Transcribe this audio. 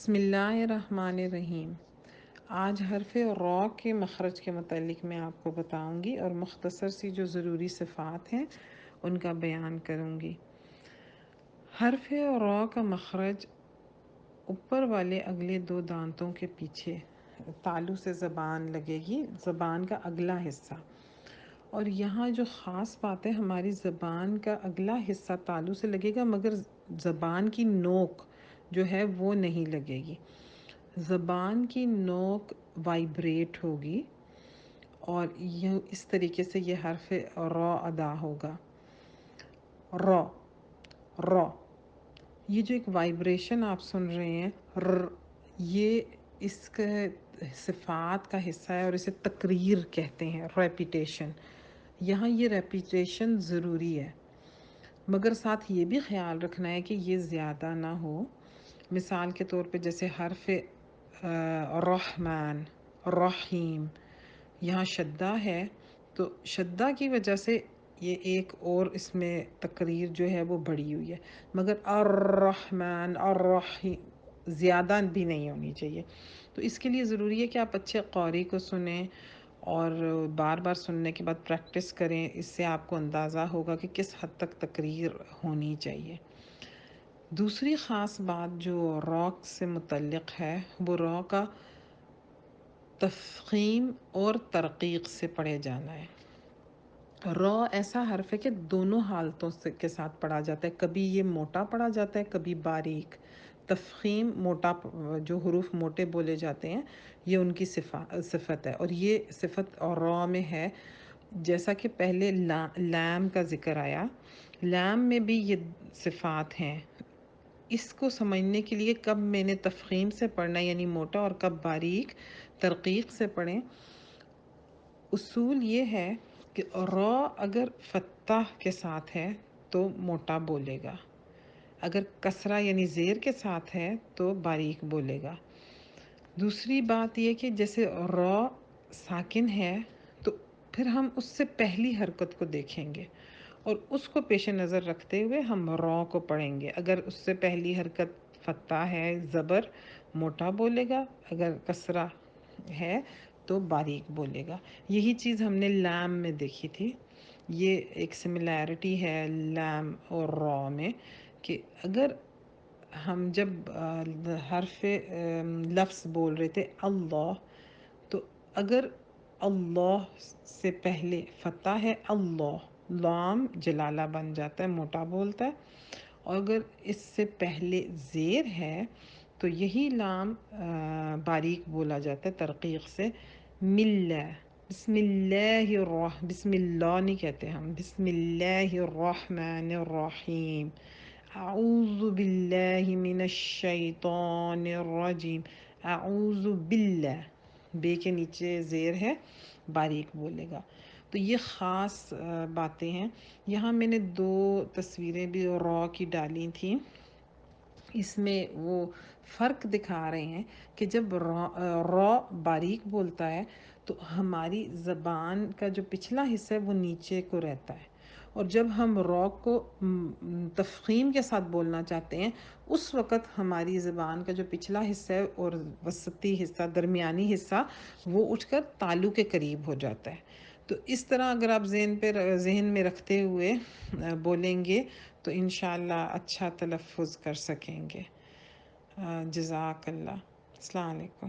بسم اللہ الرحمن الرحیم۔ آج حرف را کے مخرج کے متعلق میں آپ کو بتاؤں گی اور مختصر سی جو ضروری صفات ہیں ان کا بیان کروں گی۔ حرف را کا مخرج اوپر والے اگلے دو دانتوں کے پیچھے تالو سے زبان لگے گی، زبان کا اگلا حصہ۔ اور یہاں جو خاص بات ہے، ہماری زبان کا اگلا حصہ تالو سے لگے گا مگر زبان کی نوک جو ہے وہ نہیں لگے گی۔ زبان کی نوک وائبریٹ ہوگی اور یہ اس طریقے سے یہ حرف را ادا ہوگا۔ را را، یہ جو ایک وائبریشن آپ سن رہے ہیں یہ اس کے صفات کا حصہ ہے اور اسے تقریر کہتے ہیں، ریپیٹیشن۔ یہاں یہ ریپیٹیشن ضروری ہے مگر ساتھ یہ بھی خیال رکھنا ہے کہ یہ زیادہ نہ ہو۔ مثال کے طور پہ جیسے حرف رحمان، رحیم، یہاں شدہ ہے تو شدہ کی وجہ سے یہ ایک اور اس میں تقریر جو ہے وہ بڑھی ہوئی ہے، مگر الرحمن الرحیم زیادہ بھی نہیں ہونی چاہیے۔ تو اس کے لیے ضروری ہے کہ آپ اچھے قاری کو سنیں اور بار بار سننے کے بعد پریکٹس کریں، اس سے آپ کو اندازہ ہوگا کہ کس حد تک تقریر ہونی چاہیے۔ دوسری خاص بات جو را سے متعلق ہے وہ را کا تفخیم اور ترقیق سے پڑھے جانا ہے۔ را ایسا حرف ہے کہ دونوں حالتوں کے ساتھ پڑھا جاتا ہے، کبھی یہ موٹا پڑھا جاتا ہے کبھی باریک۔ تفخیم موٹا، جو حروف موٹے بولے جاتے ہیں یہ ان کی صفت ہے، اور یہ صفت اور را میں ہے۔ جیسا کہ پہلے لام کا ذکر آیا، لام میں بھی یہ صفات ہیں۔ اس کو سمجھنے کے لیے کب میں نے تفخیم سے پڑھنا یعنی موٹا اور کب باریک ترقیق سے پڑھیں، اصول یہ ہے کہ را اگر فتح کے ساتھ ہے تو موٹا بولے گا، اگر کسرہ یعنی زیر کے ساتھ ہے تو باریک بولے گا۔ دوسری بات یہ کہ جیسے را ساکن ہے تو پھر ہم اس سے پہلی حرکت کو دیکھیں گے اور اس کو پیش نظر رکھتے ہوئے ہم را کو پڑھیں گے۔ اگر اس سے پہلی حرکت فتح ہے، زبر، موٹا بولے گا، اگر کسرہ ہے تو باریک بولے گا۔ یہی چیز ہم نے لام میں دیکھی تھی۔ یہ ایک سملیرٹی ہے لام اور را میں کہ اگر ہم جب حرف لفظ بول رہے تھے اللہ، تو اگر اللہ سے پہلے فتح ہے اللہ، لام جلالہ بن جاتا ہے، موٹا بولتا ہے، اور اگر اس سے پہلے زیر ہے تو یہی لام باریک بولا جاتا ہے ترقیق سے، ملہ، بسم اللہ بسم اللہ نہیں کہتے ہم، بسم اللہ الرحمن الرحیم، اعوذ باللہ من الشیطان الرجیم، اعوذ باللہ، بے کے نیچے زیر ہے، باریک بولے گا۔ تو یہ خاص باتیں ہیں۔ یہاں میں نے دو تصویریں بھی را کی ڈالی تھیں، اس میں وہ فرق دکھا رہے ہیں کہ جب را باریک بولتا ہے تو ہماری زبان کا جو پچھلا حصہ ہے وہ نیچے کو رہتا ہے، اور جب ہم را کو تفخیم کے ساتھ بولنا چاہتے ہیں اس وقت ہماری زبان کا جو پچھلا حصہ ہے اور وسطی حصہ، درمیانی حصہ، وہ اٹھ کر تالو کے قریب ہو جاتا ہے۔ تو اس طرح اگر آپ ذہن میں رکھتے ہوئے بولیں گے تو انشاءاللہ اچھا تلفظ کر سکیں گے۔ جزاک اللہ۔ السلام علیکم۔